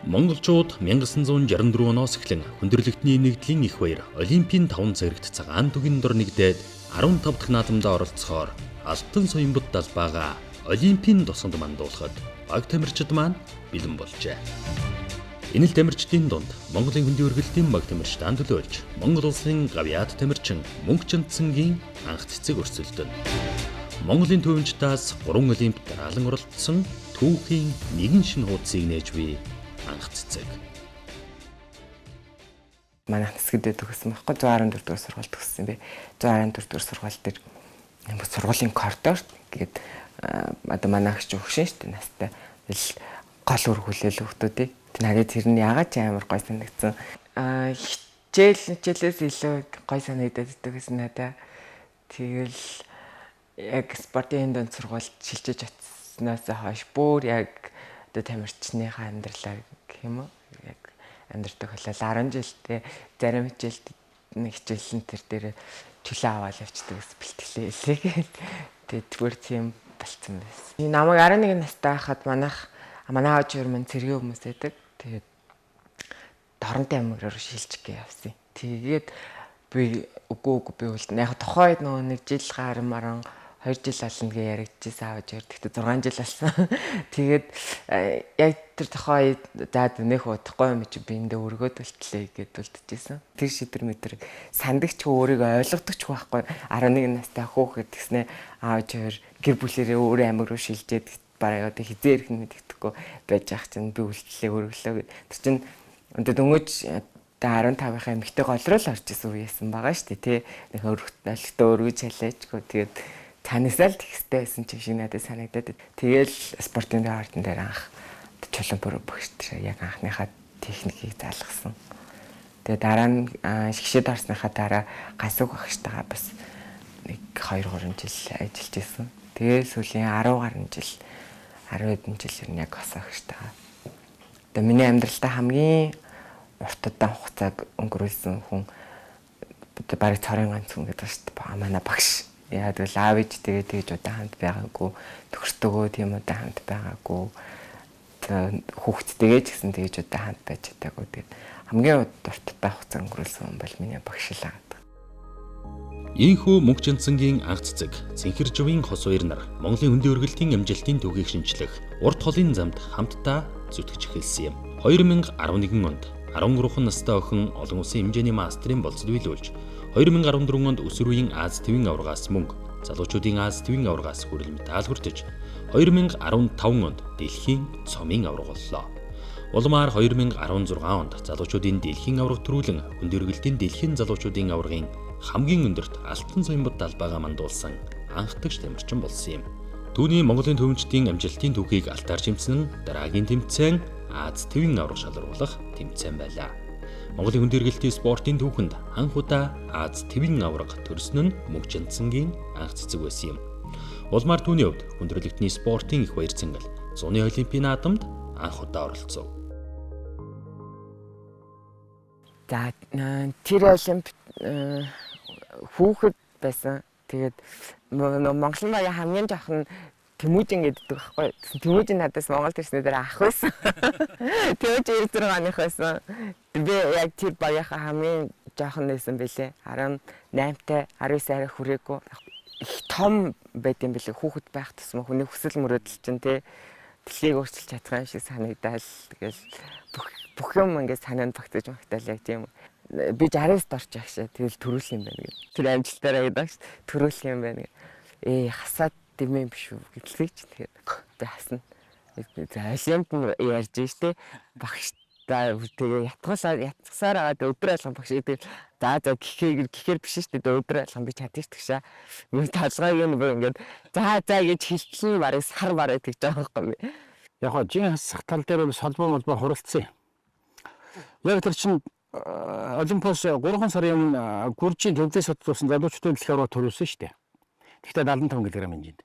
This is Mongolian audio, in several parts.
Монголчууд 1964 оноос эхлэн хүндрэлтний нэгдлийн их баяр Олимпийн 5 зэрэгт цагаан түгийн дор нэгдээд 15 дахь наадамдаа оролцохоор Алтан соёмбод далбаага Олимпийн тосгонд мандуулахад баг тамирчид маань бэлэн болжээ. Энэ л тамирчдын дунд Монголын хөндийн өргөлтийн баг тамирчдаа төлөөлж Монгол улсын гавьяат тамирчин Мөнх Чанцангийн анх цэцэг өрсөлдөн. Монголын төвөмжтаас 3 Олимпиад дараалан оролцсон түүхийн нэгэн шинэ хуудсыг нээж буй анх цэцэг. Манай хэсгэдээ төгссөн байхгүй 114 дугаар сургууль төгссөн бэ. 114 дугаар сургууль дээр сургуулийн коридорт гээд одоо манай эгч өгшин шүү дээ настай. Тэгэл гол өргүүлэл хүмүүстэй. Тэг надад тэр нь ягаад ч амар гой санагдсан. Хичээлээс илүү гой санагдаад байсан надаа. Тэгэл яг спортын дунд сургуульд шилжиж очсноос хойш бүр яг одоо тамирчныхаа амьдралаа гэх юм уу яг амьдрдаг болол 10 жилдээ зарим хичээлд нэг хичээлэн тэр дээр чөлөө аваад явчихдаг гэсэн бэлтгэлээ хэлээ. Тэгээд зүгээр тийм болцсон байсан. Намайг 11 настай байхад манай аав жир маань цэргийн хүмүүс байдаг. Тэгээд Доронтой аймаг руу шилжих гэж явсан. Тэгээд би үгүй би бол яг тухайд нөгөө нэг жил гармаран 2 жил ална гэж яригдчихсан аав жир. Тэгтээ 6 жил болсон. Тэгээд яг тэр тухайд заад нэх удахгүй юм чи би эндээ өргөөд үлдлээ гэд үлдчихсэн. Тэр шидэр метр сандагч өөрийгөө ойлгодогч байхгүй 11 настай хүүхэд гэснээр аав жир гэр бүлэрээ өөр аймаг руу шилжээд бараа одоо хизээ ирэх нь мэддэхгүй байж ах чинь би үлдлээ өргөлөө гэд. Тэр чинь одоо дөнгөж 15-ийнхаа эмэгтэй гол руу л орж исэн үеэсэн байгаа шүү дээ тий. Нэг өргөлтөө өргөж халаачгүй тэгээд танисаа л тэгстэй байсан ч шиг надад санагдаад. Тэгэл спортын ардын дээр анх чулуун бүр бөхчтэй яг анхныхаа техникийг заалгасан. Тэгээ дараа нь шгшэд орсныхаа дараа гасуг багштайгаа бас нэг 2-3 жил ажиллаж исэн. Тэгээ сүүлийн 10 гаруй жил 10 хэдэн жил ер нь яг гасаагштайгаа. Тэгээ миний амьдралдаа хамгийн урт удаан хугацааг өнгөрүүлсэн хүн бараг цорын ганц хүн гэдэг шүү дээ. Манай багш. Яг л аав ээжтэйгээ тэгж удаан хамт байгаагүй, төгсдөгөө тийм удаан хамт байгаагүй. Хүүхдтэйгээ ч гэсэн тэгж удаан хамт байж чадаагүй. Тэгээд хамгийн урт удаан хугацаа өнгөрүүлсэн хүн бол миний багш л аа. Ийхүү Мөнх Чанцангийн анх цэцэг Цэнхэр Жувийн хос хоёр нар Монголын хөндийн өргөлтийн амжилтын түүхийг шинжлэх урт холын замд хамтдаа зүтгэж эхэлсэн юм. 2011 онд 13 настай охин олон улсын хэмжээний мастрын болцод биелүүлж 2014 онд өсвөр үеийн Аз твийн аваргаас мөнгө, залуучуудын Аз твийн аваргаас хүрэл медаль хүртэж 2015 онд дэлхийн цомын аварга боллоо. Улмаар 2016 онд залуучуудын дэлхийн аварга төрүүлэн хөндийн өргөлтийн дэлхийн залуучуудын аваргын хамгийн өндөрт Алтан соёмбод далбаага мандуулсан анхдагч тамирчин болсон юм. Түүний Монголын төвөмжтийн амжилтын түүхийг алтаар жимсэн дараагийн тэмцээн Аз твийн аварга шалгаруулах тэмцээн байлаа. Монголын хөндийн өргөлтийн спортын түүхэнд анх удаа Аз твийн аварга төрсөн нь Мөнх Чанцангийн анх цэцэг байсан юм. Улмаар түүний хувьд хүндрэлтний спортын их баяр цангал зуны Олимпийн наадамд анх удаа оролцов. За тэр Олимпиад хүүхэд байсан. Тэгээд Монголын баяа хамгийн жоохон Тэмүүжин гэдэг байхгүй. Тэмүүжин надаас Монголд ирснээр дээр ах байсан. Тэмүүжин 6 оных байсан. Би яг тэр баяахаа хамгийн жоохон байсан бэлээ. 18-тай 19 арай хүрээгүй. Их том байт юм бэлээ. Хүүхэд байх тусмаа хүний хүсэл мөрөөдөл чинь тий дэлхийг өөрчилж чадах юм шиг санагдал. Тэгэл бүх юм ингээд санаанд багтаж магтаал яг тийм. Би 60-д орчих шээ. Тэгэл төрүүлэх юм байна гэх. Тэр амжилтаараа гэдэг ш. Төрүүлэх юм байна гэх. Хасаад дэмэн биш үү гэдэлгүй ч тэгээд би хасна. За Олимпиад ярьж штэ. Багштай тэгээ ятгасаар аваад өдөр алган багш гэдэг. За гэхээр биш штэ. Өдөр алган би чадчих тгшаа. Нэг талгайг нь ингээд за гэж хэлсэн барыг сар барыг тэгж байгаа байхгүй. Яг гоо жин хасах тал дээр бол холбоо хуралцсан. Яг тэр чинь Олимпиос 3 сарын Гүржийн төвдөөс судалсан залуучуудын дэлхийн аварга төрүүлсэн шүү дээ. Тэгтээ 75 кг хэмжээнд.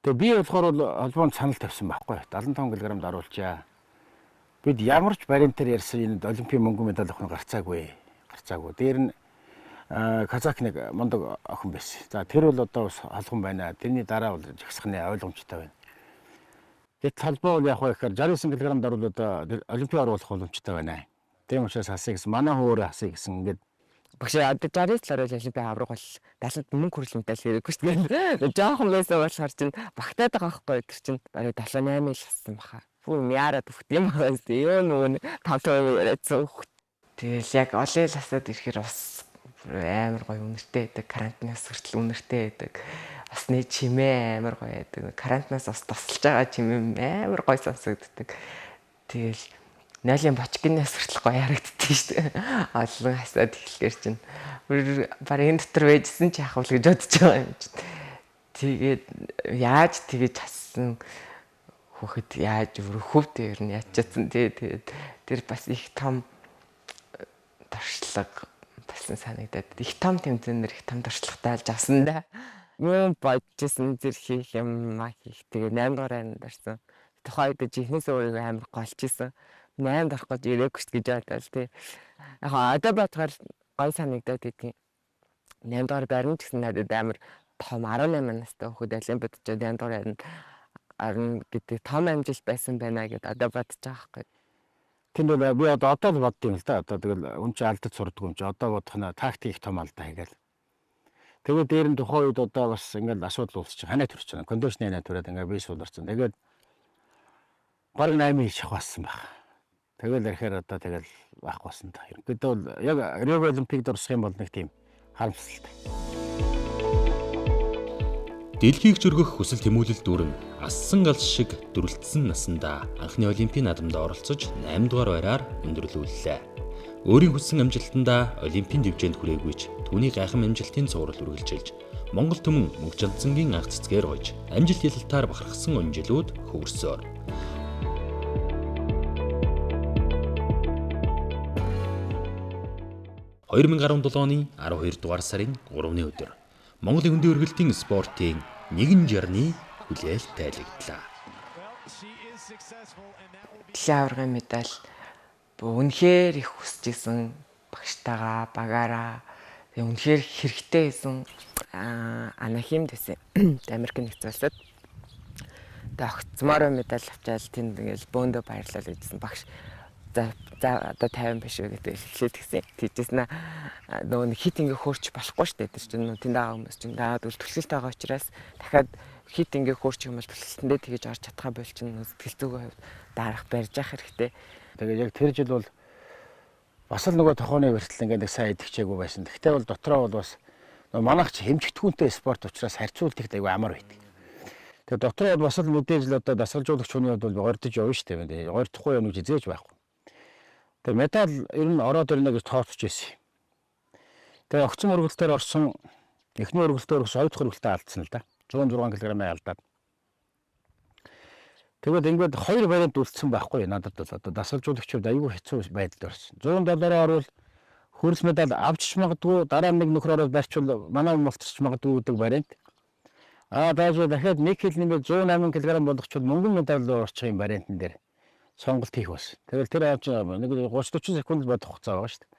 Тэгээ би болохоор холбоонд санал тавьсан байхгүй. 75 кг даруулчаа. Бид ямар ч баримтаар ярьсан энэ Олимпийн мөнгө медаль авах нь гарцаагүй. Дээр нь Казак нэг мундаг охин байсан. За тэр бол одоо бас халган байна. Тэрний дараа бол жагсахны ойлгомжтой байна. Гэт талбай бол яг хаа ихээр 69 кг даруул одоо олимпиад оруулах боломжтой байна. Тийм учраас хасъя гэсэн. Манай хөөрэ хасъя гэсэн. Ингээд Багш одоо 60 талаар олимпиад авраг бол даалгад мөнгө хүрэл медаль хэрэггүй шүү дээ. Жоохон байсан болохоор чинь багтаад байгаа байхгүй тэр чинь барыг 78 л хассан баха. Фүү яарад өгт юм байна шүү дээ. Юу нөгөө 5% яриадсан. Тэгэл яг олeel хасаад ирэхээр бас амар гоё үнэртэй байдаг. Карантинаас хүртэл үнэртэй байдаг. Басны чимээ амар гоё байдаг. Карантинаас бас тусалж байгаа чимээ амар гоё сонсогддог. Тэгэл Найлийн бочгинаас хүртэл гоё харагддаг шүү дээ. Олон хасаад эхлэхээр чинь баг энэ дотор байжсэн ч яах вэ гэж бодож байгаа юм чинь. Тэгээд яаж тэгэж хассан хөхөд яаж хөвд ер нь ячаадсан тэгээд тэр бас их том туршлага болсон санагдаад их том тэмцээнээр их том туршлагатай алж авсан да. Юу бодчихсон зэрэг хийх юм хийх тэгээд 8 дугаар анд орсон. Тухайд жихнээс өөрийгөө амар голж исэн. 8 дарах гэж ирээгүй шүү гэж бодвол тий. Яг одоо бодохоор гой санагдаад идэв. 8 дугаар барин ч гэсэн надад амар том 18 настай хөхөд олимпиад очоод 8 дугаар арна гэдэг том амжилт байсан байна гэдээ одоо бодож байгаа байхгүй. тэнд бол би одоо л боддгийн л да. Одоо тэгэл хүн чинь алдаж сурдаг юм чи одоо бодох нь тактик их том алдаа хийгээл. Тэгээд дээр нь тухайн үед одоо бас ингээд асуудал үүсч ханаа төрч байна. Кондишн ханаа төрөөд ингээд би сууларсан. Тэгээд баг 8 хийж авсан баг. Тэгэл ирэхээр одоо тэгэл байхгүй болсон та. Ерөнхийдөө бол яг Рио Олимпикт орсох юм бол нэг тийм харамсалтай. Дэлхийг зөргөх хүсэл тэмүүлэл дүүрэн ассан галс шиг дүрлэлтсэн насандаа анхны Олимпийн наадамд оролцож 8 дугаар байраар өндөрлүүллээ. Өөрийн хүссэн амжилтандаа Олимпийн дэвжээнд хүрээгүй ч түүний гайхам амжилтын цуврал үргэлжилж Монгол түмэн Мөнх Жанцангийн анх цэцгээр гойж амжилт ялалтаар бахархсан өнжилүүд хөвөрсөөр. 2017 оны 12 дугаар сарын 3-ны өдөр Монголын хөндий өргөлтийн спортын нэгэн жарны хүлээл тайлагдлаа. Дэлхийн аваргын медаль үнэхээр их хүсэж исэн багштайгаа багаараа үнэхээр хэрэгтэй байсан Анахимд байсан Америкийн нэгдсэн улсад огцмоор медаль авчаал тэнд ингээл бөөндөө баярлал гэсэн багш за одоо 50 биш үү гэдэг хэлээд гисэн. Тийчээс нөгөө хит ингээ хөөрч болохгүй шүү дээ. Тэр чинь тэнд байгаа хүмүүс чинь даад үл төлөвлөлт байгаа учраас дахиад хит ингээ хөөрч юм бол төлөвлөлтөндөө тэгэж орж чадхаа бол чинь сэтгэл зүйн хувьд дарах барьж явах хэрэгтэй. Тэгээд яг тэр жил бол бас л нөгөө тохооны бэртэл ингээ нэг сайн идэгчээгүй байсан. Гэхдээ бол дотроо бол бас манайх ч хэмжигдэхүүнтэй спорт учраас харьцуулт их айгүй амар байдаг. Тэгээд дотроо бас л мэдээж л одоо дасгалжуулагч хүний хувьд бол гордож явна шүү дээ. Гордохгүй юм гэж зээж байхгүй. Тэгээ медаль ер нь ороод ирнэ гэж тооцож байсан. Тэгээ огцон өргөлтөөр орсон эхний өргөлтөөр ус хоёр дахь өргөлтөө алдсан л да. 106 кг-аа алдаад. Тэгээд ингээд хоёр вариант үлдсэн байхгүй надад бол одоо дасгалжуулагчид аюул хэцүү байдалд орсон. 100 орвол хөрс медаль авчиж магадгүй дараа нэг нөхөр ороод барьчвал манай мултарч магадгүй гэдэг вариант. Дайжуу дахиад 1 кг нэмээд 108 кг болгочвол мөнгөн медаль руу орчих юм вариантн дээр сонголт хийх бас. Тэгэл тэр авч нэг 30-40 секунд бодох хугацаа байгаа шүү дээ.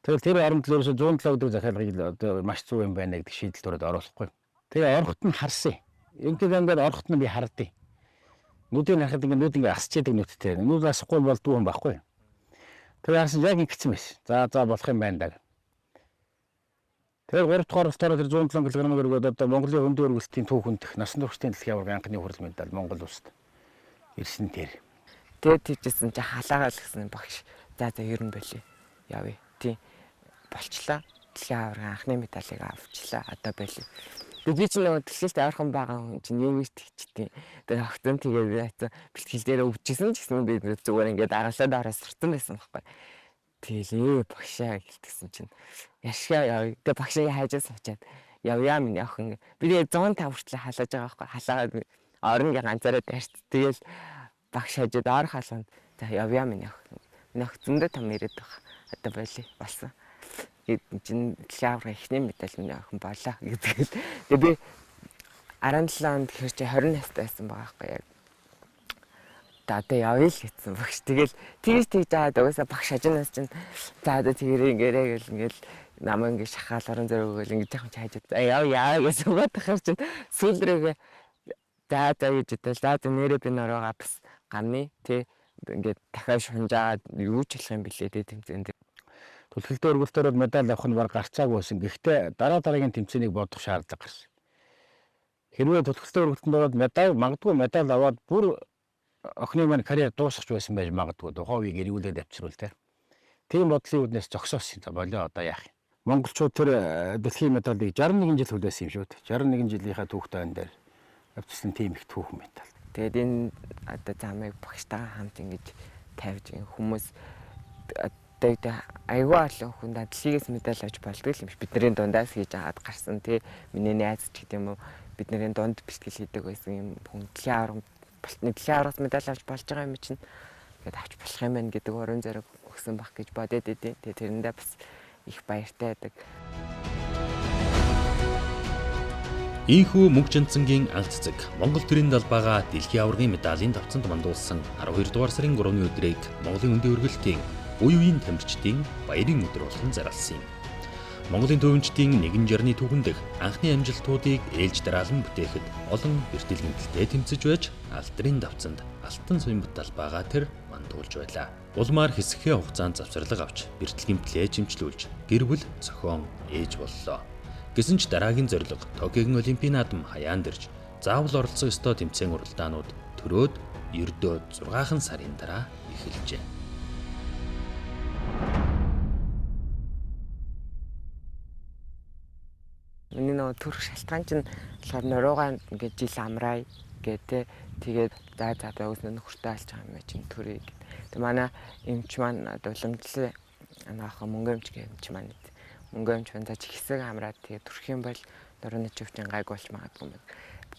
Тэгэл тэр оронд л ерөөсө 107 өдөр захиалгыг одоо маш зүг юм байна гэдэг шийдэлд ороод оруулахгүй. Тэгээ орохт нь харсан. Ингээд ингээд орохт нь би хардыг. Нүдийг харахад ингээд нүд ингээд асч яадаг нүдтэй. Нүд асахгүй болдгүй юм байхгүй. Тэгээ харсан яг ингэсэн байсан. За болох юм байна даа. Тэгээ 3 дахь оролтоор тэр 107 кг өргөд одоо Монголын хөндий өргөлтийн түүхэнд насан туршийн дэлхийн аварга анхны хүрэл медаль Монгол улсад ирсэн тэр. Тэгээд тийчсэн чи халаагаал гэсэн багш. За ер нь болий. Явъя. Тийм. Болчлаа. Дэлхийн аварга анхны медалийг авчлаа. Одоо болий. Тэгээд би ч нэг дэлхийд авархан байгаа хүн чинь юу гэж тэгчихдээ. Тэгээд огтон тэгээд бэлтгэл дээр өвчсөн ч гэсэн би зүгээр ингээд агалаад араас сурсан байсан байхгүй. Тэгэлээ багшаа гэлтгсэн чинь яшгаа явъя. Тэгээд багшаа хайжаас очиад явъя минь охин. Би 105 хүртэл халааж байгаа байхгүй. Халаагаад оронгийн ганцаараа дайрт. Тэгэл багш хажууд орох халуун. За явъя минь охин. Минь охин зөндөө том ирээд байгаа. Одоо болий болсон. Чинь дэлхийн аварга эхний медаль минь охин болоо гэдэг. Тэгээ би 17 онд тэгэхээр чи 20 настай байсан байгаа байхгүй яг. Одоо явъя л гэсэн багш. Тэгэл тэгж жаад угаасаа багш хажуунаас чинь за одоо тэгэрээ ингээл намаа ингээд шахаал орон зөрөөгөл ингээд жоохон хайжаад явъя гэсэн бодохоор чинь сүүлрээгээ За гэж хэвэл за нэрээ би нөрөөгөө бас гарны тий ингээд дахиад шунжаад юу ч болох юм бэлээ тий тэмцээнд. Түлхэлтэй өргөлтөөр медаль авах нь баг гарцаагүй байсан. Гэхдээ дараагийн тэмцээнийг бодох шаардлага гарсан. Хэрвээ түлхэлтэй өргөлтөнд ороод магадгүй медаль аваад бүр охины маань карьер дуусгах байсан байж магадгүй. Тухайг эргүүлээд авчирвал те. Тийм бодлын үднээс зогсоосон. За болоо одоо яах юм. Монголчууд тэр дэлхийн медалийг 61 жил хүлээсэн юм шүү дээ. 61 жилийнхаа түүхтэн дээр авчирсан тийм их түүхэн медаль. Тэгээд энэ одоо замыг багштайгаа хамт ингэж тавьж хүмүүс одоо айгүй олон хүн дэлхийгээс медаль авч болдгоо юм биш. Бидний дундаас хийж аваад гарсан тий. Миний найз ч гэдэм үү бидний дунд бэлтгэл хийдэг байсан юм хүн дэлхийн авраас медаль авч болж байгаа юм чинь ингээд авч болох юм байна гэдэг уран зориг өгсөн баг гэж бодоод идэв. Тэгээд тэрэндээ бас их баяртай байдаг. Ийхүү мөг жинцэнгийн анх цэцэг Монгол төрийн далбаага дэлхийн аваргын медалийн давцанд мандуулсан 12 дугаар сарын 3-ны өдрийг Монголын хөндийн өргөлтийн үе үеийн тамирчдын баярын өдөр болгон зарласан юм. Монголын төвөмчдийн нэгэн жарны түүхэндх анхны амжилтуудыг ээлж дараалан бүтээхэд олон бэртэлгэнтэлтэй тэмцэж байж алдрын давцанд алтан суймбат далбаага тэр мандуулж байлаа. Улмаар хэсэгхээ хугацаанд завсарлага авч бэртэлгэнтлээ чимчлүүлж гэр бүл зохион ээж боллоо. Гэсэн ч дараагийн зорилго Токиогийн Олимпийн наадам хаяан дэрж заавал оролцох ёстой тэмцээн уралдаанууд төрөөд ердөө 6 сарын дараа эхэлжээ. Миний нөгөө төрөх шалтгаан чинь болохоор нуруугаа ингээд жил амраа гэдэг тэгээд за байгуулсан нөхөртэй алж байгаа юм чинь төрөө. Тэг манай эмч маань уламжлал анаахан мөнгө эмч гэмч маань мөнгө эмч маань тач хэсэг амраад тэгээд төрөх юм бол нурууны чөвчийн гайг болж магадгүй юм.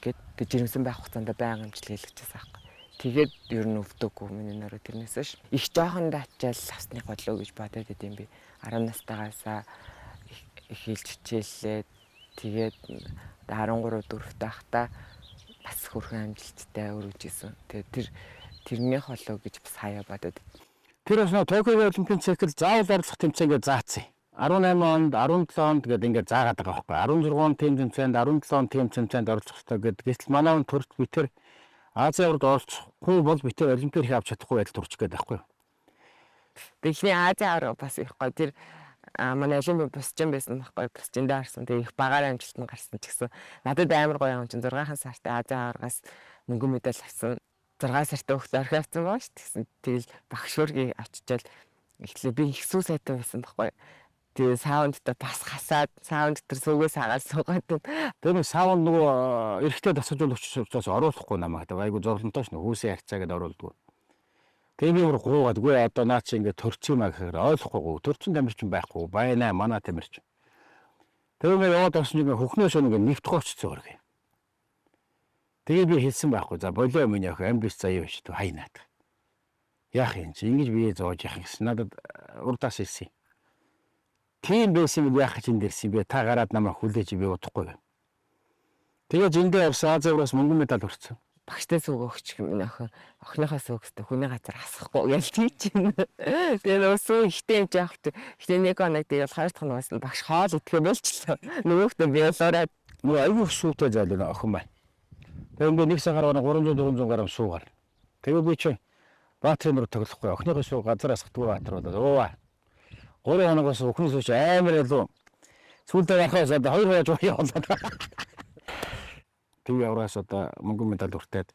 Гэт жирэмсэн байх хугацаанд байнга эмчил хийлгэжсэн аахгүй. Тэгээд ер нь өвдөггүй миний нуруу тэрнээс ш. Их жоохон дачаал авсны годлоо гэж бодоод идэм би. 10 настайгаасаа их хэлж хичээллээ. Тэгээд 13 4 тахта бас хөрхэн амжилттай өргөжсэн. Тэгээд тэрний холоо гэж бас хаяа бодоод. Тэр бас Токио Олимпийн цикл заавал оролцох тэмцээн гэж заасан. 18 онд 17 онд гэдэг ингээд заагаад байгаа байхгүй. 16 он тим тэмцээнд 17 он тим тэмцээнд оролцох хэрэгтэй гэдэг. Гэтэл манай он төрч битэр Азийн урд оролцохгүй бол битэр Олимпиад их авч чадахгүй байдал төрчих гээд байхгүй. Дэлхийн Азийн авраг бас их гоё тэр манай Олимпиад босч юм байсан байхгүй. Босчиндээ харсан. Тэгээ их багаар амжилт нь гарсан ч гэсэн надад амар гоё юм чинь 6 сартай Азийн аврагаас мөнгө медаль авсан. 6 сартай хөлт орхи авсан баа ш. Тэгсэн тэгэл багш өргийг авчичаал эхлээ би их сүү сайтай байсан байхгүй. Тэгээ саундтай бас хасаад саунд дээр сүгээс хагаад суугаад. Тэр саунд нөгөө эрэхтэй тасгаж учраас оруулахгүй намайг. Айгу зовлонтой ш. Хүүсээ харьцаа гэдээ оруулдгүй. Тэгээ би өөр гуугаад үгүй одоо наа чи ингээд төрчих юм аа гэхээр ойлгохгүй. Төрчин тамирчин байхгүй. Байна манай тамирчин. Тэгээ ингээд яваад орсон чинь хөхнөөс ингээд нэвтгөөчсөн үргэ. Тэгээ би хэлсэн байхгүй. За болоо миний ах амбис заяа биш түү хайнаад. Яах юм чи ингэж бие зоож яах гэсэн надад урдаас хэлсэн. Тийм байсан юм яах чинь дэрсэн би та гараад намайг хүлээж би удахгүй. Тэгээ зөндөө явсан Азийн ураас мөнгө медаль өрцсөн. Багштай сүг өгч минь охиныхоо сүгстэй хүний газар хасахгүй ял тийч юм. Тэгээ нөөсөө ихтэй юм жаах. Ихтэй нэг оног тэгэл хоёр дахь нугаас нь багш хоол идэхэ болчихлоо. Нөгөөхдөө би болоораад нөгөө аюу суутай зайлна охин маань. Тэгээ ингээд нэг цагаар 300 400 грамм суугаар. Тэгээ би чи баатрын руу тоглохгүй охиныхоо суу газараас хатгүй баатар болоо. 3 хоногоос өхний сууч амар ялуу. Сүүлдээ яхаас одоо 2 хаяж явуулаад. Тэг явраас одоо мөнгө медаль хүртээд.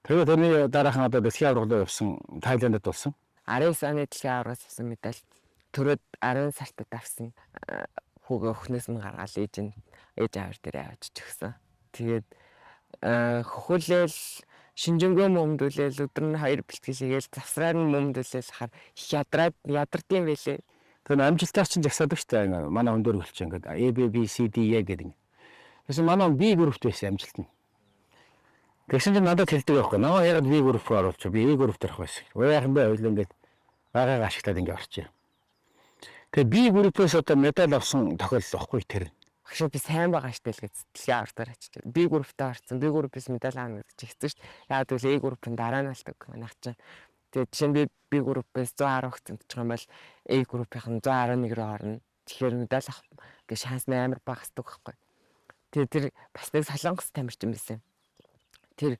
Тэгээ тэрний дараахан одоо дэлхийн аврагт явсан Тайландд болсон. 19 оны дэлхийн аврагт авсан медаль төрөөд 10 сартад авсан. Хүүгээ өхнөөс нь гаргаад ээж аваар дээр авчиж өгсөн. Тэгээд хөхөлөл шинжэнгөө мөмдүүлэл өдөр нь 2 бэлтгэл хийгээл завсраар нь мөмдүүлэл хахаар ядардсан байлээ. Тэр амжилтаар чинь жагсаадаг штэ манай өндөр хөлч ингээд ABCDE гэдэг. Тэгсэн манай B группт байсан амжилт нь. Тэгсэн чинь надад хэлдэг байхгүй. Наа ягаад B групп руу оруулч би A группт орох байсан. Яахан бэ ойлоо ингээд багаага ашиглаад ингээд орчих. Тэгээ B группээс одоо медаль авсан тохиолдол واخгүй тэр. Багш би сайн байгаа штэ л гэж дэлхийн аврагтаар очиж. B групптаа орсон. B группээс медаль аана гэж хэвчээ штэ. Яагаад гэвэл A группын дараа нь болдог. Манайх чинь тэгээд жишээ нь B группээс 110 тэмцэх юм бол A группийн 111 рүү орно. Тэгэхээр медаль авах гэ шанс амар бага хэвчээ байхгүй. Тэгээд тэр бас нэг солонгос тамирчин байсан. тэр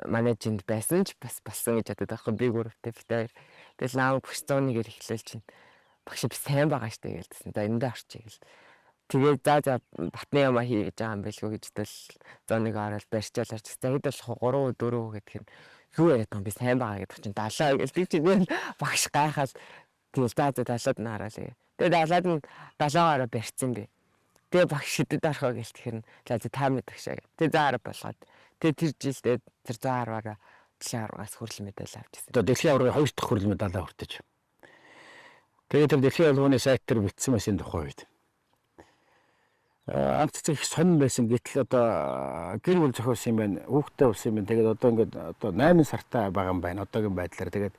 манайжинд байсан ч бас болсон гэж бодод байхгүй би гуравтай бит хоёр. Тэгэл нааг багш 101-ээр эхлээл чинь багш би сайн байгаа штэ гэлдсэн. За эндээ орчих гэл. Тэгээд за батны ямаа хий гэж байгаа юм байлгүй гэж тэл 101 ороод барьчаал орчих. За хэд болох 3 4 гэдэг юм. Юу яриад байгаа би сайн байгаа гэдэг чинь 70 гэл тийм чинь багш гайхаад тэгэл за 70-аад нь хараалаа. Тэгээд 70-аад нь 70-аараа барьцсан би. Тэгээ багш шидэд орхоо гээл тэгэхээр за та мэд багшаа гэ. Тэгээ заар болгоод тэгээ тэр жилдээ тэр 110-аараа дэлхийн аваргаас хүрэл медаль авчихсан. Одоо дэлхийн аваргын 2 дахь хүрэл медаль хүртэж. Тэгээд тэр дэлхийн аваргын сайт дээр бичсэн байсан тухай үед. Анх цэцэг сонин байсан гэтэл одоо гэр бүл зохиосон юм байна. Хүүхдтэй болсон юм байна. Тэгээд одоо ингээд одоо 8 сартаа байгаа юм байна. Одоогийн байдлаар тэгээд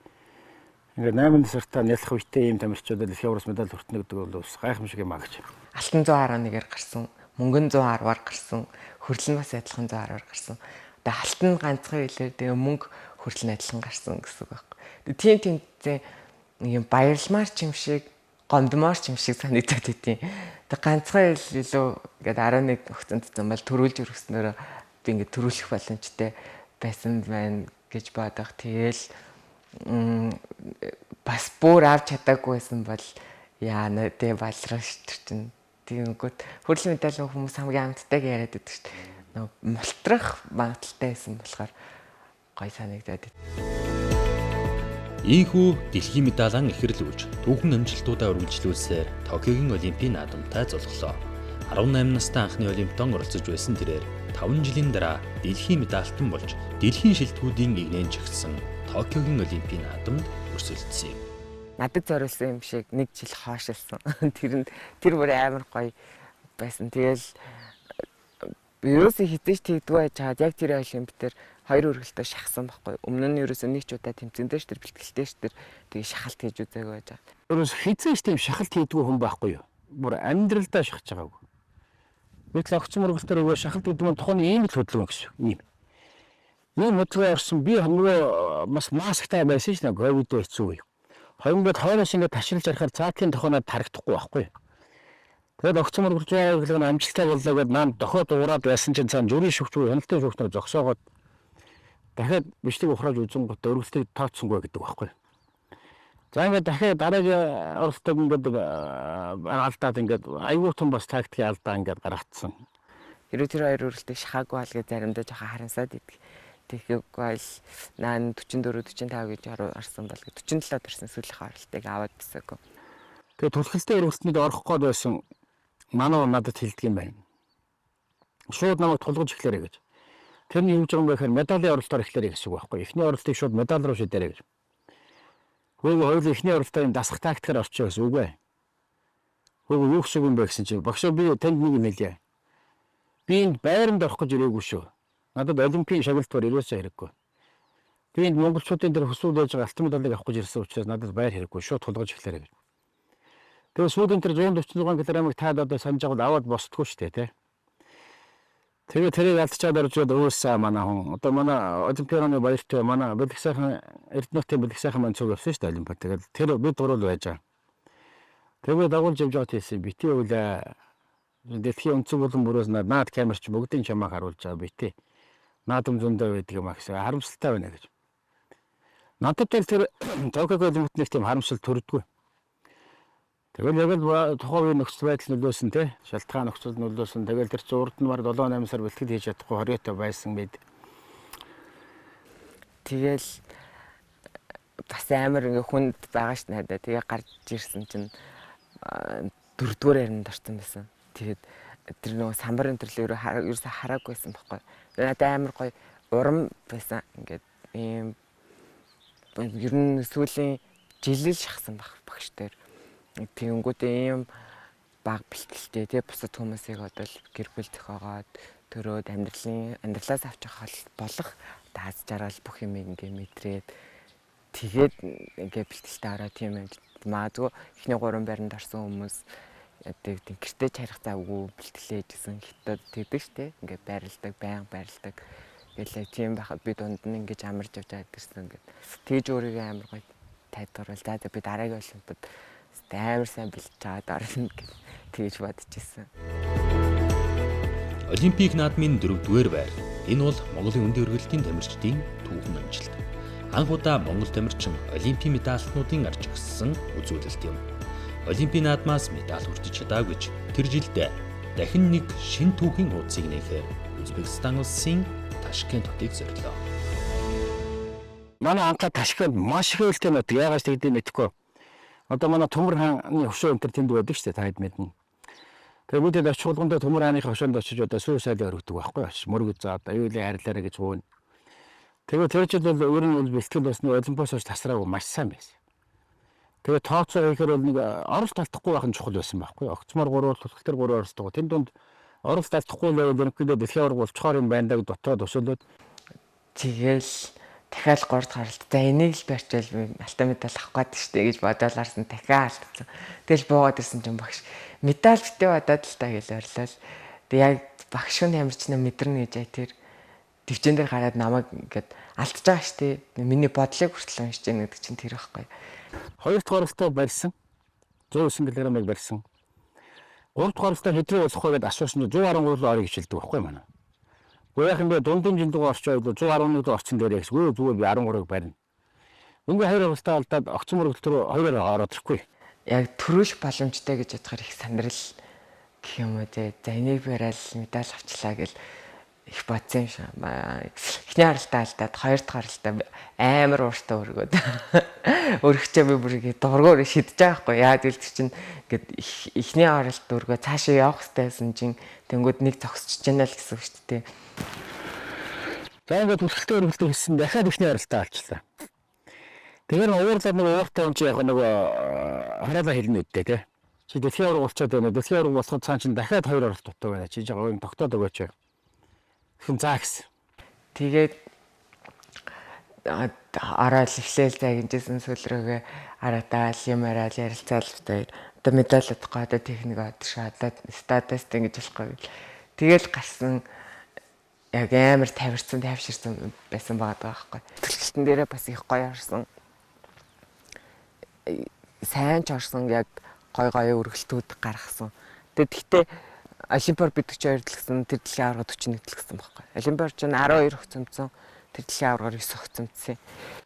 ингээд 8 сартаа нялх үедээ ийм тамирчуудад дэлхийн аваргаас медаль хүртэнэ гэдэг бол бас гайхамшиг юм аа гэж. Алтан 111-ээр гарсан, мөнгөн 110-аар гарсан, хүрэл нь бас адилхан 110-аар гарсан. Одоо алтан ганцхан хэлээр тэгээ мөнгө хүрэл нь адилхан гарсан гэсэн үг байхгүй. Тийм тэмцээн нэг юм баярламар ч юм шиг, гомдмоор ч юм шиг санагдаад байдیں۔ Тэгээ ганцхан хэл илүү ингээд 11 өгцөнд замбал төрүүлж өргөснөөр би ингээд төрүүлэх боломжтой байсан байна гэж бодох. Тэгээл бас бүр авч чадаагүй байсан бол яана тэ балраш чинь тиймгүүд хүрэл медаль хүмүүс хамгийн амттайг яриад байдаг шүү дээ. Нөө мултрах магадaltaй байсан болохоор гой санагдаад байна. Ийхүү дэлхийн медалан ихэрлүүлж түүхэн амжилтуудаа үргэлжлүүлсээр Токиогийн Олимпийн наадамтай золглоо. 18 настай анхны Олимпиадон оролцож байсан тэрээр 5 жилийн дараа дэлхийн медальтан болж дэлхийн шилтгүүдийн игнэн чигтсэн Токиогийн Олимпийн наадамд өрсөлдсөн юм. Надад зориулсан юм шиг 1 жил хоошилсан. Тэр бүр амар гоё байсан. Тэгэл ерөөсөө хизээч тэгдэггүй байжгаад яг тэр Олимпиадаар 2 өргөлтөөр шахсан байхгүй. Өмнө нь ерөөсөө нэг ч удаа тэмцэндээ ш тэр бэлтгэлтэй ш тэр тэгээ шахалт хийж үзээгүй байж байгаа. Ерөөс хизээч тийм шахалт хийдэггүй хүн байхгүй юу? Бүр амьдралдаа шахаж байгаагүй. Гэтэл огцом өргөлтөөр өгөө шахалт гэдэг нь тухайн ийм л хөдөлгөөн гэсэн юм. Нэг хөдөлгөөн орсон би хамгийн бас масктай байсан ш нэг ковид хэцүү үе. 2020-оос ингээд ташилж харахаар цаатлын тохионод тарагдахгүй байхгүй. Тэгээд огцом өргөлж байгаа гэдэг нь амжилттай боллоо гэдээ наанд дохоод уураад байсан чинь цаана зүрийн шүгч буюу хяналтын шүгчнэр зогсоогоод дахиад бичлэг ухрааж үзэн гот өргөлтийг тооцсонгүй гэдэг байхгүй. За ингээд дахиад дараагийн оролтог ингээд алдаад ингээд аюул тун бас тактикийн алдаа ингээд гаргацсан. Хэрвээ тэр 2 өргөлтийг шахаагүй бол гэж заримдаа жоохон харамсаад идэг. Тэгэхгүй л наан 44 45 гэж орсон бол 47-д ирсэн сүүлийнх оролтыг аваад бисаагүй. Тэгээ түлхэлтэй өргөлтөнд орох гээд байсан манай надад хэлдэг юм байна. Шууд намайг тулгаж эхлээрэй гэж. Тэрний юу гэж байгаа юм бэ гэхээр медалийн оролтоор эхлэрэй гэсэн үг байхгүй. Эхний оролтыг шууд медаль руу шийдээрэй гэж. Хөөе хоёул эхний оролтоо юм дасах тактикаар орчих гэсэн үг бай. Хөөе юу гэсэн юм бэ гэсэн чинь багшаа би танд нэг юм хэлье. Би энд байранд орох гэж ирээгүй шүү. Надад олимпийн шагналт ирээсээ хэрэггүй. Би энд монголчуудын дээр хөсвөл байж байгаа алтан медалийг авах гэж ирсэн учраас надад байр хэрэггүй. Шууд тулгаж эхлэрэй гэж. Тэгээ сүүлийн тэр 146 кг таад одоо санаж аваад аваад босдгоо штэ тий. Тэгээ тэрийг алдчихад оржод өөсөө манай хүн. Одоо манай олимпиадын баяртай манай бэлэг сайхан Эрдэнэтийн бэлэг сайхан маань цуг явсан штэ олимпиад. Тэгээд тэр бид гурвал байж байгаа. Тэгээ дагуулж явж байгаа тийсэн бити үлээ. Дэлхийн өнцөг болон бүрөөс наад камерч бүгдийн чамаа харуулж байгаа бити. Наадам зөндөө байдаг юм а гэсэн харамсалтай байна гэж. Надад тэр Токио Олимпиад нэг тийм харамсал төрдгөө. Тэгэл яг л тухайн үеийн нөхцөл байдал нөлөөсөн тий. Шалтгаан нөхцөл нөлөөсөн. Тэгэл тэр чинь урд нь баг 7-8 сар бэлтгэл хийж чадахгүй хориотой байсан байд. Тэгэл бас амар ингээ хүнд байгаа ш надад. Тэгээ гарч ирсэн чинь 4-р яринд орсон байсан. Тэгээд тэр нөгөө самбарын төрлөөр ерөөсө хараагүйсэн байхгүй. Надад амар гоё урам байсан. Ингээд ийм ер нь сүүлийн жилэл шахсан багш дээр. Тэгэнгүүтээ ийм баг бэлтгэлтэй тий бусад хүмүүсийг одоо гэр бүл зохиогоод төрөөд амьдралаас авч явах болох дааз жаргал бүх юм ингээ мэдрээд тэгээд ингээ бэлтгэлтэй ороо тийм юм магадгүй эхний 3 байранд орсон хүмүүс яг тийм гэртээ чарах завгүй бэлтгэлээ гэсэн хятад тэгдэг штэ ингээ байралдаг байнга байралдаг гэлээ тийм байхад би дунд нь ингээ амарч явж байгаа гэсэн ингээ тэгж өөрийгөө амар гоё тайлбарвал за би дараагийн олимпиад амар сайн бэлтэж чаад орно гэж тэгж бодож ирсэн. Олимпик наадмын 4-р байр. Энэ бол Монголын үндийн өргөлтийн тамирчдын түүхэн амжилт. Анх удаа Монгол тамирчин олимпийн медальтнуудын арж өгсөн үзүүлэлт юм. Олимпийн наадмаас медаль хүртэж чадаагүй ч тэр жилд дахин нэг шин түүхийн хуудсыг нээхээр Узбекистан улсын Ташкент хотыг зориуллоо. Манай анхаа Ташкент маш их өвөлтэй нот яагаад ч тэгдэм мэдэхгүй. Одоо манай Төмөр хааны хөшөө өнтер тэнд байдаг шүү дээ, та хэд мэднэ. Тэгээ бүтэд очих болгондоо Төмөр хааны хөшөөнд очиж одоо сүү сайлаа өргөдөг байхгүй юу? Мөрөг заа одоо аюулын харилцаараа гэж гуйна. Тэгээ тэр жил бол өөр нь бол бэлтгэл бас нэг олимпиас очиж тасраагүй маш сайн байсан. Тэгээ тооцоо хийхээр бол нэг оролт алдахгүй байх нь чухал байсан байхгүй юу? Огцмор 3 тусгал тэр 3 оролцдог. Тэнд донд оролт алдахгүй л ерөнхийдөө дэлхийн аварга болцохоор юм байна гэж дотоод өсөөлөд Тэгэл дахиад 3 дахь харалт. За энийг л барьчаал би алтан медаль авах гээд штэ гэж бодоод арсан дахиад алдсан. Тэгэл буугаад ирсэн чинь багш медаль битээ бодоод л та гэж орлоо. Тэг яг багш хүн ямарчнаа мэдэрнэ гэж тэр төвчэн дээр гараад намайг ингээд алдчихж байгаа штэ. Миний бодлыг хүртэл уншиж яах гэдэг чинь тэр байхгүй. 2 дахь оролтоо барьсан. 109 кг-ыг барьсан. 3 дахь оролтоо хэдрээ болох вэ гэдээ асуусан 113 орыг хичээлдэг байхгүй манай. Гэхдээ яг ингээд дундын жилдээ орчоо 111 орчин дээр яхс. Зүгээр би 13-ыг барина. Өнгө 2 оролтоо алдаад огцон мөрөг төр 2-оор ороод ирэхгүй. Яг төрүүлэх боломжтой гэж бодохоор их сандрал гэх юм уу те. За энийг барайл медаль авчлаа гэл их бодсон юм шиг. Эхний харалтаа алдаад 2 дахь харалтаа амар ууртаа өргөөд өргөчөө би бүр ингэ дургуур шидэж байгаа байхгүй. Яа гэвэл чинь ингээд эхний харалт өргөө цаашаа явах хэрэгтэйсэн чинь тэнгууд нэг зогсчихж байна л гэсэн үг шүү дээ. За ингээд үлгэлтээ өргөлтөө хийсэн дахиад эхний харалтаа алчлаа. Тэгэхээр уурлаад нэг ууртаа юм чи яг нэг хараалаа хэлнэ үдтэй те. Чи дэлхийн аварга болчиход байна. Дэлхийн аварга болоход цаан чинь дахиад 2 оролт дутуу байна. Чи жоо юм тогтоод өгөөч. Хэн заа гэсэн. Тэгээд араа л эхлээл загинжсэн сүлрөөгөө араатаа юм араа л ярилцаал дээр одоо медаль авахгүй одоо техник одшаадаад статаст ингэж болохгүй. Тэгэл гарсан яг амар тавирсан тавьширсан байсан байгаа байхгүй. Төлөвлөлтөн дээрээ бас их гоё орсон. Сайн ч орсон яг гоё өргөлтүүд гаргасан. Тэгэхдээ Олимпиар бид 42 дэлгэсэн тэр дэлхийн аварга 41 дэлгэсэн байхгүй. Олимпиар ч 12 өгцөмцөн тэр дэлхийн аваргаар 9 өгцөмцсөн.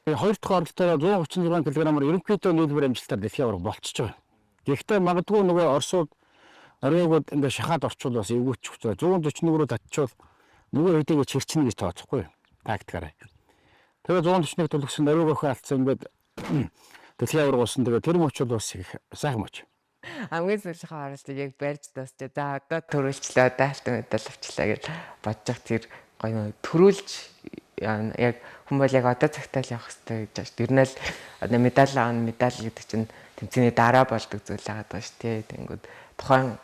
2 дахь оролтоор 136 кг-аар ерөнхийдөө нийлбэр амжилтаар дэлхийн аварга болчихж байгаа. Гэхдээ магадгүй нөгөө Оросууд Норвегиуд ингээ шахаад орчвол бас эвгүүчих гэж 141 рүү татчихвал нөгөө хэдийгээр чирчнэ гэж тооцохгүй тактикаараа. Тэгээ 141 төлөвсөн Норвеги алдсан ингээд дэлхийн аварга болсон. Тэгээ тэр мөч бол бас их сайхан мөч. Хамгийн сүүлийнхээ оролцоод яг барьж дуусчаа. За одоо төрүүлчлээ, алтан медаль авчлаа гэж бодож тэр гоё төрүүлж яг хүн бол яг одоо цагтаа л явах хэрэгтэй гэж байна. Тэр нь л одоо медаль аавна, медаль гэдэг чинь тэмцээний дараа болдог зүйл байгаа даа шүү дээ. Тэнгүүд тухайн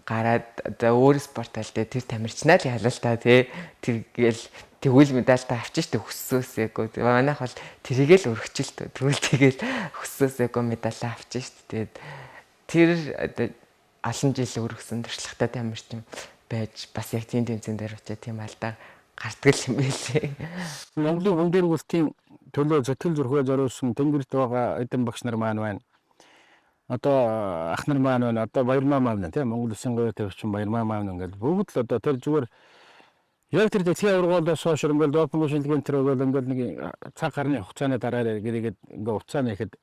гараад одоо өөр спорт аль дээр тэр тамирчнаа л ялал та тий. Тэргээл тэгвэл медальтаа авчих штэ хүссөөсэйгөө. Манайх бол тэрийгэл өргөчлөлтөө. Тэгвэл тэгэл хүссөөсэйгөө медаль авчих штэ. Тэр олон жил өргөсөн туршлагатай тамирчин байж бас яг тийм тэмцээн дээр очиж тийм алдаа гарддаг юм байлээ. Монголын үндийн өргөлтийн төлөө зөвтгөл зүрхээ зориулсан Тэнгэрт байгаа эдэн багш нар маань байна. Одоо ах нар маань байна. Одоо Баярмаа маань байна тийм Монгол Улсын гоё төвчин Баярмаа маань ингээд бүгд л одоо тэр зүгээр яг тэр дэлхийн аваргуулаас хойш ингээд допинг шилжүүлэн тэр ингээд нэг цаг гарны хугацааны дараа гэрээгээд ингээд уцааны ихэд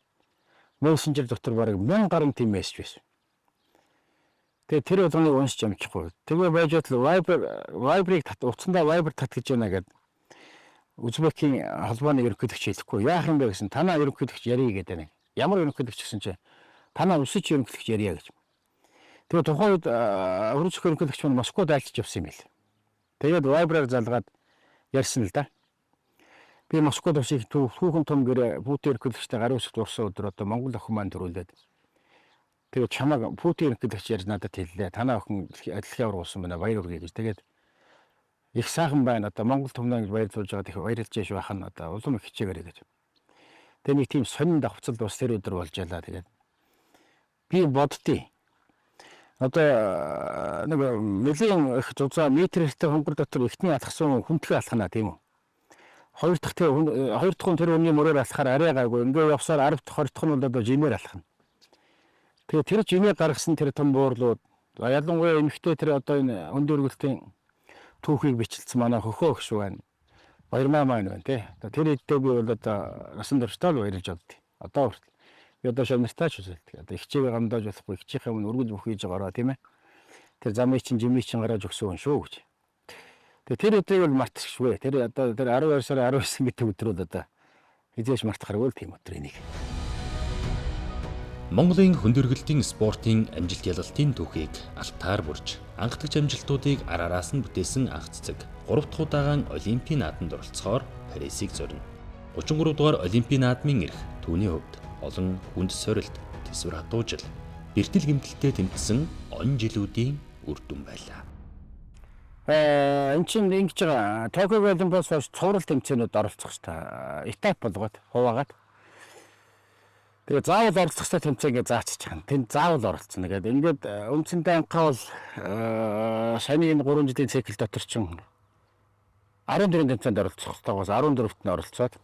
мессенжер дотор бараг 1000 гаруй тийм мессеж байсан. Тэгээ тэр болгоныг уншиж амжихгүй. Тэгээ байж бодлоо Viber-ыг утсандаа Viber татгаж байна гэдэг. Узбекийн холбооны ерөнхийлөгч хэлэхгүй. Яах юм бэ гэсэн танаа ерөнхийлөгч ярих гэдэг байна. Ямар ерөнхийлөгч гэсэн чи танаа өсөж ерөнхийлөгч ярья гэж. Тэгээ тухайн үед Рус ерөнхийлөгч нь Москвад айлчж явсан юм байл. Тэгээд Viber-аар залгаад ярьсан л да. Би Москвад очиж түүхэн том гэрээ Путин ерөнхийлөгчтэй гарын үсэгт урсан өдөр одоо Монгол охин маань төрүүлээд тэгээд чамаг Путин ерөнхийлөгч ярьж надад хэллээ. Танаа охин дэлхийн аварга болсон байна. Баяр хүргэе гэж. Тэгээд их сайхан байна. Одоо Монгол томноо гэж баярлуулж байгаа. Тэгэхээр баярлж яаш байх нь одоо улам их хичээгээрэй гэж. Тэгээд нэг тийм сонин давхцал бас тэр өдөр болж ялаа. Тэгээд би боддتي. Одоо нэг нэлийн их зузаа метртэй хонгор дотор ихний алхсан хүндэхээ алхана тийм үү? Хоёр дахь тэр өмнө мөрөөр алхахаар арай гайгүй. Ингээ явсаар 10 дахь 20 дахь нь бол одоо жимээр алхана. Тэгээ тэр жимээр гаргасан тэр том буурлууд ялангуяа эмхтэй тэр одоо энэ өндөр өргөлтийн түүхийг бичлсэн манай хөхөө гүш байна. Баярмаа маань байна тий. Тэр хэдтэй би бол одоо насан туршдаа л баярлж авдیں۔ Одоо хүртэл би одоо шавнартай ч үсэлдэг. Одоо хичээгээ гамдааж болохгүй, хичээхээ өмнө өргөж бүх хийж байгаараа тийм ээ. Тэр замын чин жимийн чин гараж өгсөн хүн шүү гэж. Тэгээ тэр өдрийг бол мартчихгүй. Тэр одоо тэр 12 сарын 19 гэдэг өдрүүд одоо хизээш мартахаргүй л тийм өдөр энийг. Монголын хөндөргөлтийн спортын амжилт ялалтын түүхийг алтаар бүрж анхдагч амжилтуудыг араараас нь бүтээсэн анх цэцэг 3 дахь удаагаан Олимпийн наадамд оролцохоор Парисыг зорино. 33 дугаар Олимпийн наадмын эрх түүний хувьд олон хүнд сорилт, тэсвэр хатуужил, бэртэл гэмтэлтэй тэмцсэн он жилүүдийн үр дүн байлаа. Энд чинь ингэж байгаа Токио Олимпиадаас хойш цуврал тэмцээнүүд оролцох хэрэгтэй. Этап болгоод хуваагаад. Тэгээ заавал оролцохтой тэмцээгээ заачиж байгаа. Тэнд заавал оролцсон. Тэгээд ингээд үндсэндээ анхаа бол саяны энэ 3 жилийн цикл дотор чинь 14 тэмцээнд оролцох хэрэгтэйгээс 14-т нь оролцоод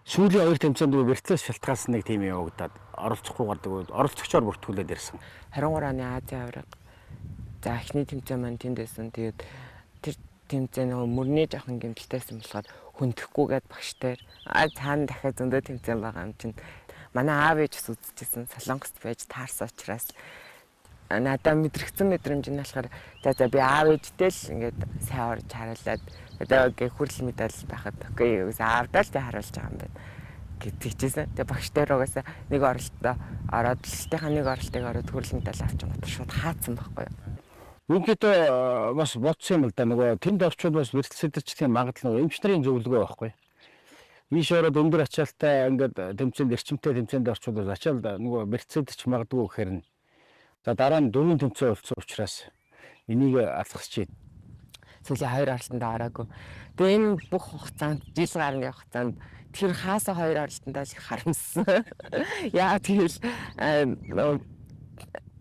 сүүлийн 2 тэмцээнд виртуалс шалтгаалсан нэг тим явагдаад оролцохгүй гардаг. Оролцогчоор бүртгүүлээд ирсэн. 23 оны Азийн аварга за эхний тэмцээн маань тэнд байсан. Тэгээд тэр тэмцээн нөгөө мөрний жоохон гэмтэлтэйсэн болохоор хүндэхгүйгээд багштай цаана дахиад зөндөө тэмцээн байгаа юм чинь манай аав ээж бас үзчихсэн Солонгост байж таарсан учраас надад мэдрэгцэн мэдрэмж нь болохоор за би аав ээжтэй л ингээд сайн орж хараалаад одоо хүрэл медаль байхад окей аавдаа л тэ харуулж байгаа юм байна гэдэгчээсэн. Тэгээ багштай руугаас нэг оролтоо ороод листийнхаа нэг оролтыг ороод хүрэл медаль авчихсан гот шууд хаацсан байхгүй юу. Үнэхээр бас бодсон юм л да нөгөө тэнд орчууд бас виртуалсэдэрчдийн магадлал эмч нарын зөвлөгөө байхгүй. Ийш ороод өндөр ачаалттай ингээд тэмцээнд эрчимтэй тэмцээнд орчууд ачаал нөгөө виртуалсэдэрч магадгүй гэхээр нь за дараа нь 4 тэмцээн болцсон учраас энийг алхасч байна. Сүүлийн 2 оролтонд ороогүй. Тэгээ энэ бүх хугацаанд жил гарны хугацаанд тэр хаасаа 2 оролтондоо их харамссан. Яа тэгэл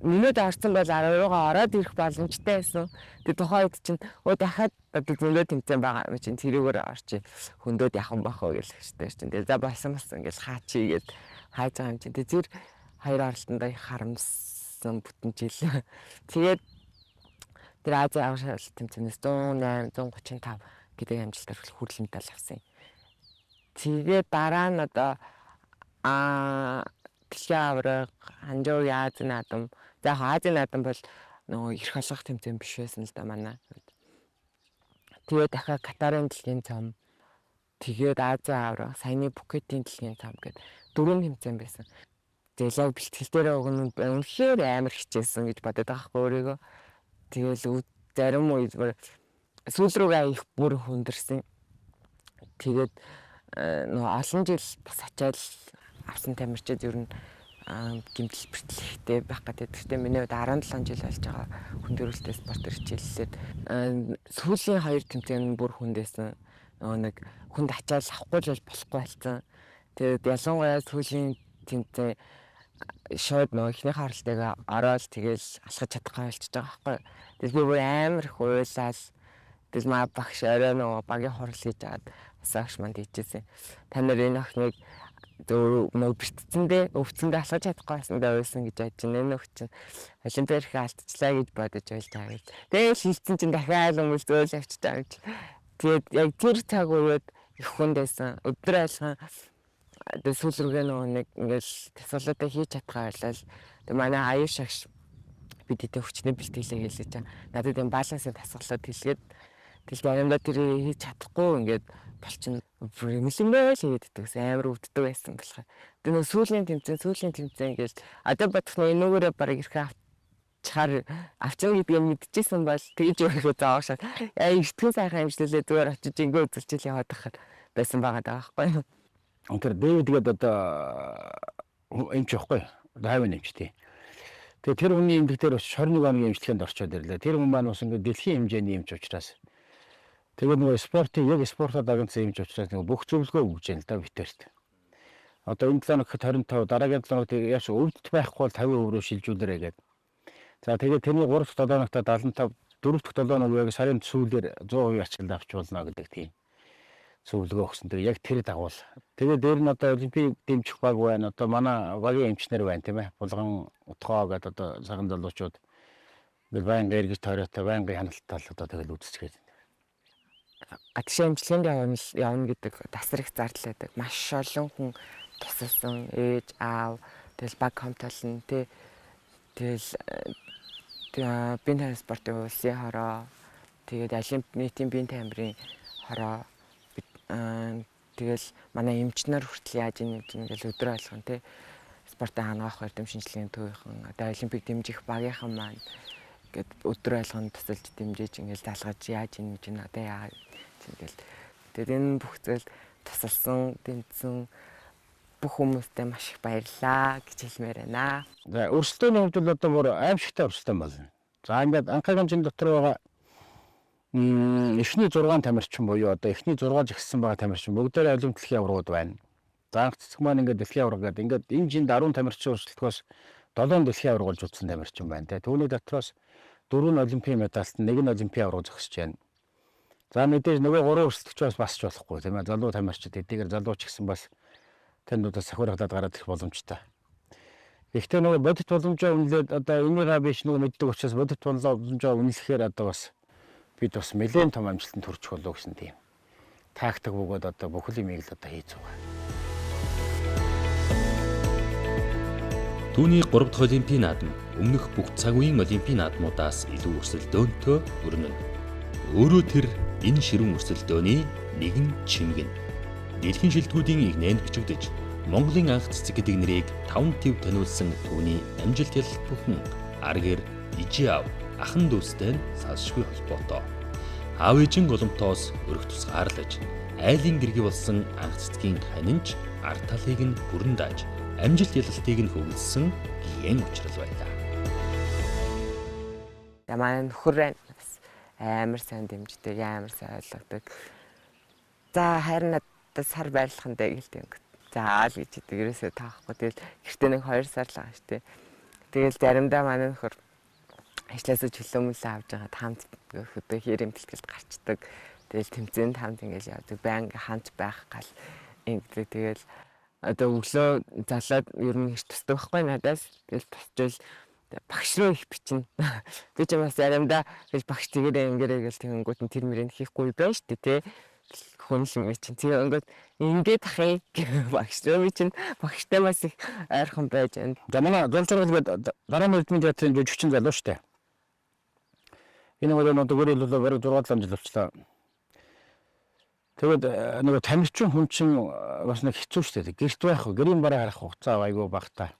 минут орсон бол 10 руугаа ороод ирэх боломжтой байсан. Тэгээ тухайн үед чинь дахиад зөндөө тэмцээн байгаа юм чинь тэрүүгээр орчих хөндөд яхан бахаа гэж хэвчтэй чинь. Тэгээ за болсон ингээл хаачий гэд хайж байгаа юм чинь. Тэгээ зэр 2 оролтондоо их харамссан бүтэн жил. Тэгээд тэр Азийн аварга тэмцээнээс 108 135 гэдэг амжилтаар хүрэл медаль авсан. Тэгээд дараа нь одоо дэлхийн аварга, Ханжуугийн Азийн наадам. За Азийн наадам бол нөгөө эрх олгох тэмцээн биш байсан л да манай. Тэгээд дахиад Катарын дэлхийн цом, тэгээд Азийн аварга, саяны Пхукетийн дэлхийн цом гэдэг 4 тэмцээн байсан. Зэлэг бэлтгэл дээр өгнө үнэхээр амар хичээсэн гэж бодоод байгаа хгүй өөрийгөө. Тэгэл зарим үед сүүл рүүгээ их бүр хүндэрсэн. Тэгээд нөгөө олон жил бас ачаал авсан тамирчид ер нь гэмтэл бэртлэхтэй байх гэдэг. Гэхдээ миний хувьд 17 жил болж байгаа хүндрэлтэй спорт хичээллээд сүүлийн 2 тэмцээн бүр хүндээсэн. Нөгөө нэг хүнд ачаал авахгүй л болохгүй болсон. Тэгээд ялангуяа сүүлийн тэмцээн шууд нөгөө ихний харалтыг ороод тэгэл алхаж чадахгүй болчихж байгаа байхгүй. Тэгэл би бүр амар их уйлал. Тэгэл маа багш орой нөгөө багийн хурал хийж аваад асаагч манд хийжсэн. Та нар энэ охиныг нөгөө бэртцэндээ өвцөндөө алхаж чадахгүй байсан даа байсан гэж бодож байна. Энэ охин чинь олимпиад их алдчихлаа гэж бодож байлж байгаа гэж. Тэгэл шилжсэн чинь дахиад хүмүүс зөөл авчиж байгаа гэж. Тэгээд яг тэр цаг үед их хүнд байсан. Өдөр алхан сүүл рүүгээ нөгөө нэг ингээл тасгалуудаа хийж чадхаа байлаа. Тэг манай аюу шагш бидэд хүчний бэлтгэлээ хэлж байгаа. Надад энэ балансын тасгалууд хэлгээд тэгэл заримдаа тэр хийж чадахгүй ингээд болчин юмлэмээ л хийгээд идэгсэн амар өвддөг байсан болохоор. Тэг нөгөө сүүлийн тэмцээн гэж одоо бодох нь энүүгээрээ бараг ирэх авчаар авчин гэдгийг мэдчихсэн бол тэгж өөрийгөө заавшаа. Яа ихтгэн сайхан амжилтлаа зүгээр очиж ингээ үзүүлчихэл яваад байхад байсан байгаа даа байхгүй юу? Тэр Дэвид гэдэг одоо эмч байхгүй. Хайвын эмчтэй. Тэгээ тэр хүний эмчтэр 21 оны эмчилгээнд орчоод ирлээ. Тэр хүн маань бас ингээ дэлхийн хэмжээний эмч учраас тэгээ нөгөө спортын яг спортод агнцсан эмч учраас нөгөө бүх зөвлөгөө өгж яана л да битэрт. Одоо энэ 7 хоногт 25 дараагийн 7 хоногт яаш өвдөлт байхгүй бол 50% руу шилжүүлээрэй гэдэг. За тэгээ тэрний 3 дахь 7 хоногт 75 4 дахь 7 хоног яг сарын сүүлээр 100% ачаалт авч болно гэдэг тийм зөвлөгөө өгсөн. Тэгээ яг тэр дагуул. Тэгээ дээр нь одоо олимпик дэмжих баг байна. Одоо манай багийн эмчнэр байна тийм ээ. Булган утгаа гэдэг одоо цагаан залуучууд байнгын эргэж тойроотой байнгын хяналттай л одоо тэгэл үзчихээд байна. гадагшаа имчилгээнд явна гэдэг тасар их зардал байдаг. Маш олон хүн тусалсан ээж аав тэгэл баг хамтална тий. Тэгэл биеийн транспортын улсын хороо тэгээд алим нийтийн биеийн тамирын хороо тэгэл манай эмчнэр хүртэл яаж ингээл өдрөө алган тий спортын хангах эрдэм шинжилгээний төвийнхэн одоо олимпик дэмжих багийнхан маань гэд өдрөө алган тусалж дэмжиж ингээл залгаж яаж ингэж одоо яа ингээл тэгээд энэ бүх зүйл тусалсан дэмжсэн бүх хүмүүстээ маш их баярлаа гэж хэлмээр байна. За өрсөлдөөний хувьд бол одоо бүр аимшигтай өрсөлдөөн болно. За ингээд анхаагийн хэмжээний дотор байгаа эхний 6 тамирчин буюу одоо эхний 6 жигссэн байгаа тамирчин бүгдээрээ олимп дэлхийн аваргууд байна. За анх цэцэг маань ингээд дэлхийн аварга гэдэг ингээд энэ жинд 10 тамирчин өрсөлдөхөөс 7 дэлхийн аварга болж утсан тамирчин байна те. Түүний дотроос 4 нь олимпийн медальт, 1 нь олимпийн аварга зогсож байна. За мэдээж нөгөө 3 өрсөлдөгчөөс басч болохгүй тийм ээ. Залуу тамирчид эдгээр залууч гэсэн бас тэндүүдээс сахиурхлаад гараад ирэх боломжтой. Гэхдээ нөгөө бодит боломжоо үнэлээд одоо энийгээ биш нөгөө мэддэг учраас бодит боломжоо үнэлэхээр одоо бас бид бас нэлээд том амжилтанд хүрэх болов гэсэн тийм тактик бөгөөд одоо бүхэл юмыг л одоо хийж байгаа. Түүний 3 дахь олимпийн наадам өмнөх бүх цаг үеийн олимпийн наадмуудаас илүү өрсөлдөөнтэй өрнөн. Өөрөө тэр энэ ширүүн өрсөлдөөний нэгэн чимгэн. Дэлхийн шилдэгүүдийн игнэнд бичигдэж Монголын анх цэцэг гэдэг нэрийг 5 төв таниулсан түүний амжилт ялалт бүхэн аргэр ижи аав ахан дүүстэй салшгүй холбоотой. Аав ээжийн голомтоос өрх тусгаарлаж айлын гэрги болсон анх цэцгийн ханинч ард талыг нь бүрэн дааж амжилт ялалтыг нь хөгжсөн гиэн учрал байлаа. Манай нөхөр амар сайн дэмждэг, амар сайн ойлгодог. За харин сар байрлахандаа гэлтэй ингээд заал гэж идэг ерөөсөө таахгүй. Тэгэл гэртээ нэг 2 сар л байгаа шүү дээ. Тэгэл заримдаа манай нөхөр ажлаасаа чөлөөмөлөө авч байгаа хамт өдөө хэрэм бэлтгэлд гарчдаг. Тэгэл тэмцээнд хамт ингээд явдаг. Баян хамт байх гал ингээд тэгэл одоо өглөө залаад ер нь их тусдаг байхгүй надаас. Тэгэл тусчвал багш руу их бичнэ. Би ч бас заримдаа багш тэгэрээ ингэрээ гэл тэгэнгүүт нь тэр мөрөнд хийхгүй байна шүү дээ тий. Хүн л юм чинь тэгээ ингээд ахыг багш руу чинь багштай бас их ойрхон байж байна. За манай золцоргол дараа нь үлдмийн театрын жүжигчин залуу шүү дээ. Энэ өөрөө дөрөв л бараг 6 жил болчлаа. Тэгээд нөгөө тамирчин хүн чинь бас нэг хэцүү шүү дээ. Гэрт байх уу, гэрийн бараа харах хугацаа айгүй багтаа.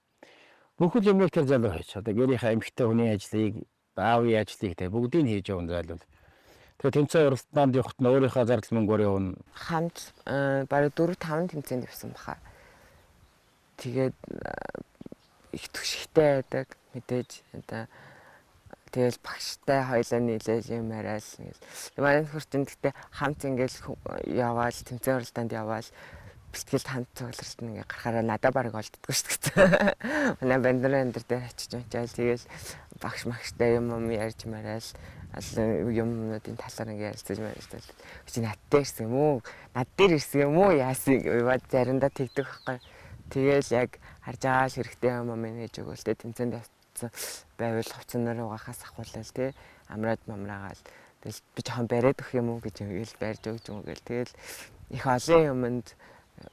Бүхэл юмыг тэр залуу хийж. Одоо гэрийнхаа эмэгтэй хүний ажлыг, аавын ажлыг тэ бүгдийг хийж явна зайлвал. Тэгээ тэмцээн уралдаанд явахт нь өөрийнхөө зардал мөнгөөр явна. Хамт бараг 4-5 тэмцээнд явсан баха. Тэгээд их түшигтэй байдаг мэдээж одоо тэгэл багштай хоёлаа нийлээл юм яриад ингээл. Манай хурцэн гэхдээ хамт ингээл яваал тэмцээн уралдаанд яваал бэлтгэлд хамт цугларсан ингээ гарахаараа надад бараг олддоггүй шүү дээ. Манай бандерын энэ дээр очиж унчаал тэгэл багш магштай юм ярьж мараал юмнуудын талаар ингээ ярилцаж мэрэгтэй. Чи надтай ирсэн юм уу? Над дээр ирсэн юм уу? Яасан гэвэл заримдаа тэгдэг байхгүй. Тэгэл яг харж байгаа л хэрэгтэй юм менеж өгөөл тэ тэмцээнд явцсан байвал хувцсанаар угаахаас ахуулаад тэ амраад мамраагаал. Тэгэл би жоохон бариад өгөх юм уу гэж ингээл барьж өгч юм гээл. Тэгэл их олон юмд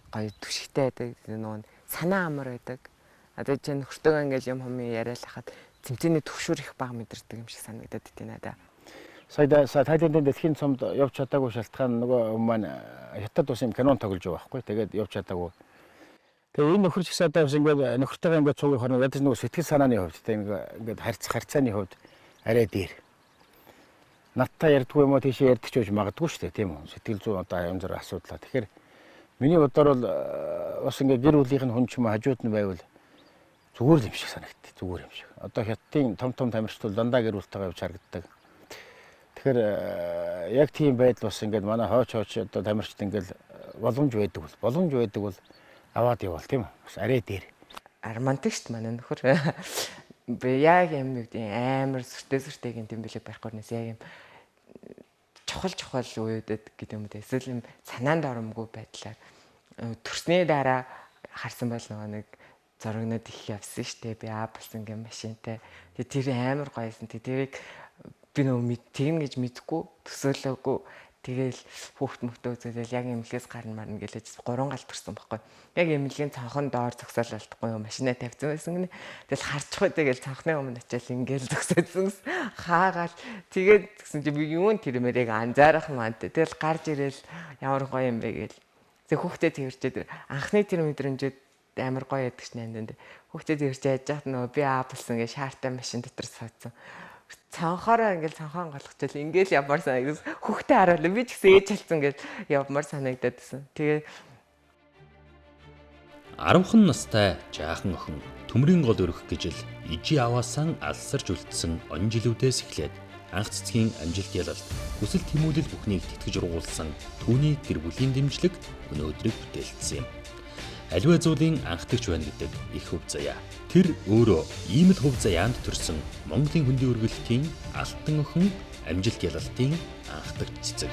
гоё түшигтэй байдаг. Нөгөө санаа амар байдаг. Одоо чинь хөртөг ингээл юм яриад хахад тэмцээний төвшөр их бага мэдэрдэг юм шиг санагдаад байна надаа. Сая Тайландын дэлхийн цомд явж чадаагүй шалтгаан нөгөө маань хятад улсын кинон тоглож байгаа байхгүй. Тэгээд явж чадаагүй. Тэгээ энэ нөхөр ч гэсэн одоо ингээд нөхөртэйгээ ингээд цугын хорон ядаж нөгөө сэтгэл санааны хувьд тэ ингээд харьцааны хувьд арай дээр. Надтай ярьдгүй юм уу тийшээ ярьдаг ч байж магадгүй шүү дээ тийм үү. Сэтгэл зүйн одоо янз бүрийн асуудлаа. Тэгэхээр миний бодоор бол бас ингээд гэр бүлийнх нь хүн ч юм хажууд нь байвал зүгээр л юм шиг санагдтыг. Зүгээр юм шиг. Одоо хятадын том тамирчид дандаа гэр бүлтэйгээ явж харагддаг. Тэгэхээр яг тийм байдал бас ингээд манай хойч одоо тамирчид ингээд боломж байдаг бол аваад явал тийм үү. Бас арай дээр. Романтик шүү дээ манай нөхөр. Би яг юм нэг амар сүртэй тийм билег барихгүй нэс яг юм чухал үедэд гэдэг юм дээ. Эсвэл юм санаанд оромгүй байдлаар төрсний дараа харсан бол нэг зурагнууд их явсан шүү дээ. Би болсон гэм машинтай. Тэр амар гоёсэн. Тэрийг би нөө тэгнэ гэж мэдгүй төсөөлөөгүй. Тэгэл хүүхд мөхтөө үзэл яг эмнэлгээс гарна марна гэлээж 3 гал төрсөн байхгүй. Яг эмнэлгийн цонхон доор зогсоол болтгүй юу машинаа тавьсан байсан гинэ. Тэгэл харчихгүй тэгэл цонхны өмнө очиад ингээл зогсоодсон. Хаагаал тэгээд гэсэн чи би юун тэрмэрийг анзаарах манд. Тэгэл гарч ирээл ямар гоё юм бэ гээл. Тэг хүүхдээ тэрчээд анхны тэр мэдрэмжүүд амар гоё яддаг шнэ энэ. Хүүхдээ тэрч яаж яах нөө би болсон гээ шаартай машин дотор суудсан. Цанхаараа ингээл цанхан голгочтой ингээл явмаар санагдсан. Хүүхдээ харуулаа би ч гэсэн ээж хэлсэн гэж явмаар санагдаад байсан. Тэгээ 10хан настай жаахан охин төмрийн гол өргөх гэж л ижи аваасан алсарч үлдсэн он жилүүдээс эхлээд анх цэцгийн амжилт ялалт хүсэл тэмүүлэл бүхнийг тэтгэж ургуулсан түүний гэр бүлийн дэмжлэг өнөөдрийг бүтээлцсэн юм. Аливаа зүйлийн анхдагч байна гэдэг их хөв заяа. Тэр өөрөө ийм л хөв заяанд төрсэн Монголын хөндийн үргэлтийн алтан охин амжилт ялалтын анхдагч цэцэг.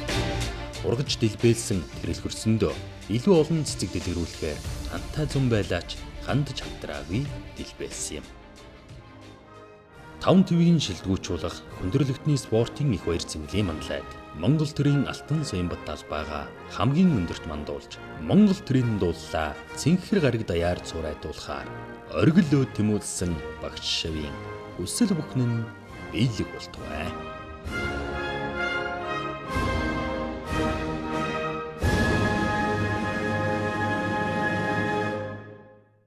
Ургаж дэлбэлсэн тэрэл хөрсөндөө илүү олон цэцэг дэлгэрүүлэхээр антай зам байлаач хандж хамтраагүй дэлбэлсэн юм. 5 твийн шилдэгүүчүүлэх хүндрэлтний спортын их баяр цэмлийн манлайд Монгол төрийн алтан Соёмбат талбайгаа хамгийн өндөрт мандуулж Монгол төрийн дууллаа цэнхэр гараг даяар цурайтуулахаар оргил өөд тэмүүлсэн багш шавийн өсөл бүхэн биелэг болтугай.